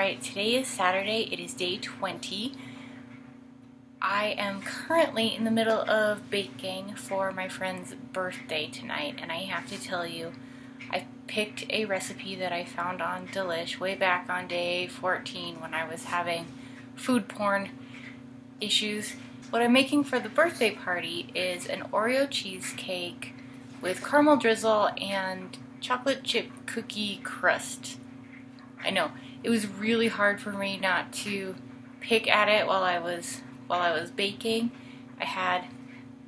Alright, today is Saturday. It is day 20. I am currently in the middle of baking for my friend's birthday tonight, and I have to tell you, I picked a recipe that I found on Delish way back on day 14 when I was having food porn issues. What I'm making for the birthday party is an Oreo cheesecake with caramel drizzle and chocolate chip cookie crust. I know, it was really hard for me not to pick at it while I was baking. I had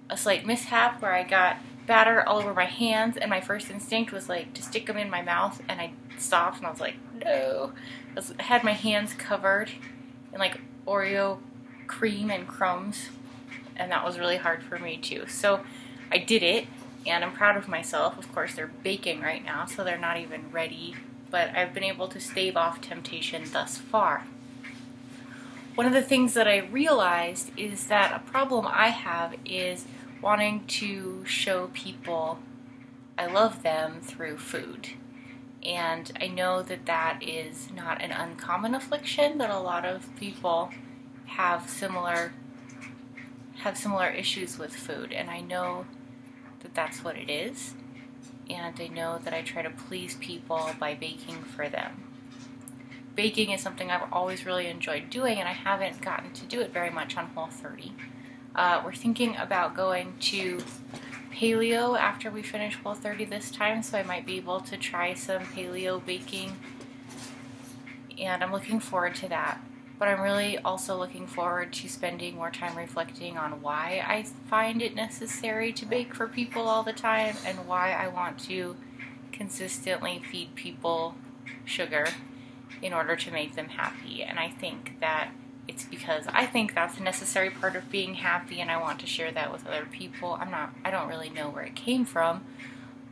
a slight mishap where I got batter all over my hands, and my first instinct was like to stick them in my mouth, and I stopped and I was like, no. I had my hands covered in like Oreo cream and crumbs, and that was really hard for me too. So I did it, and I'm proud of myself. Of course, they're baking right now, so they're not even ready, but I've been able to stave off temptation thus far. One of the things that I realized is that a problem I have is wanting to show people I love them through food. And I know that that is not an uncommon affliction, that a lot of people have similar issues with food, and I know that that's what it is, and I know that I try to please people by baking for them. Baking is something I've always really enjoyed doing, and I haven't gotten to do it very much on Whole30. We're thinking about going to paleo after we finish Whole30 this time, so I might be able to try some paleo baking, and I'm looking forward to that. But I'm really also looking forward to spending more time reflecting on why I find it necessary to bake for people all the time, and why I want to consistently feed people sugar in order to make them happy. And I think that it's because I think that's a necessary part of being happy, and I want to share that with other people. I don't really know where it came from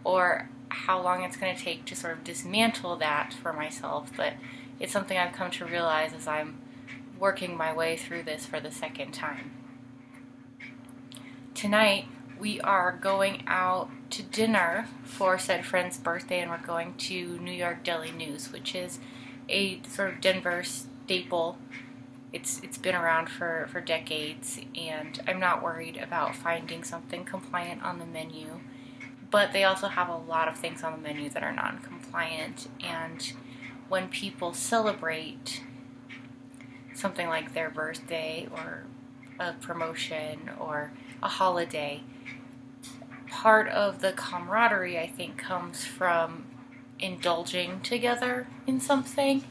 or how long it's going to take to sort of dismantle that for myself, but it's something I've come to realize as I'm working my way through this for the second time. Tonight we are going out to dinner for said friend's birthday, and we're going to New York Deli News, which is a sort of Denver staple. It's been around for decades, and I'm not worried about finding something compliant on the menu, but they also have a lot of things on the menu that are non-compliant. And when people celebrate something like their birthday or a promotion or a holiday, part of the camaraderie, I think, comes from indulging together in something.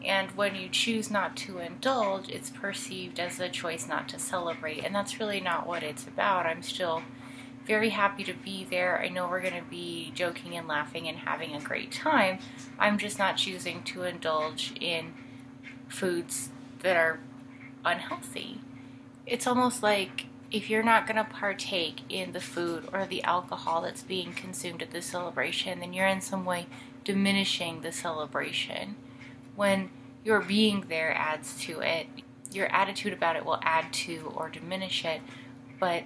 And when you choose not to indulge, it's perceived as a choice not to celebrate, and that's really not what it's about. I'm still very happy to be there. I know we're going to be joking and laughing and having a great time. I'm just not choosing to indulge in foods that are unhealthy. It's almost like if you're not going to partake in the food or the alcohol that's being consumed at the celebration, then you're in some way diminishing the celebration. When your being there adds to it, your attitude about it will add to or diminish it, but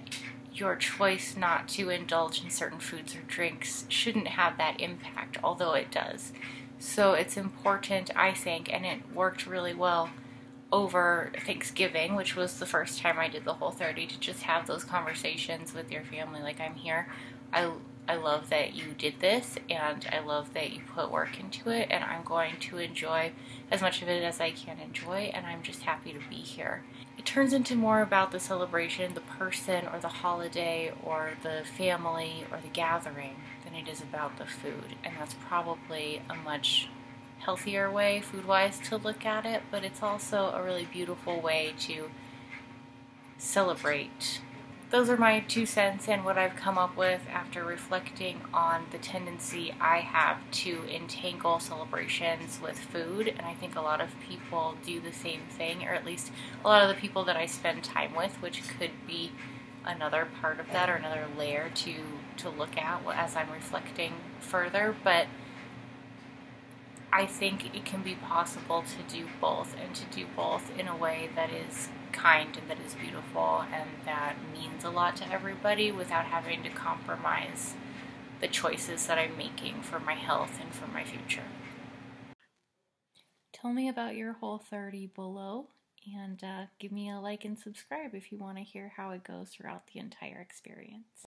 your choice not to indulge in certain foods or drinks shouldn't have that impact, although it does. So it's important, I think, and it worked really well over Thanksgiving, which was the first time I did the Whole30, to just have those conversations with your family like, I'm here. I love that you did this, and I love that you put work into it, and I'm going to enjoy as much of it as I can enjoy, and I'm just happy to be here. It turns into more about the celebration, the person, or the holiday, or the family, or the gathering, than it is about the food, and that's probably a much healthier way, food-wise, to look at it, but it's also a really beautiful way to celebrate. Those are my 2 cents and what I've come up with after reflecting on the tendency I have to entangle celebrations with food, and I think a lot of people do the same thing, or at least a lot of the people that I spend time with, which could be another part of that or another layer to look at as I'm reflecting further. But I think it can be possible to do both, and to do both in a way that is kind and that is beautiful and that means a lot to everybody without having to compromise the choices that I'm making for my health and for my future. tell me about your Whole30 below, and give me a like and subscribe if you want to hear how it goes throughout the entire experience.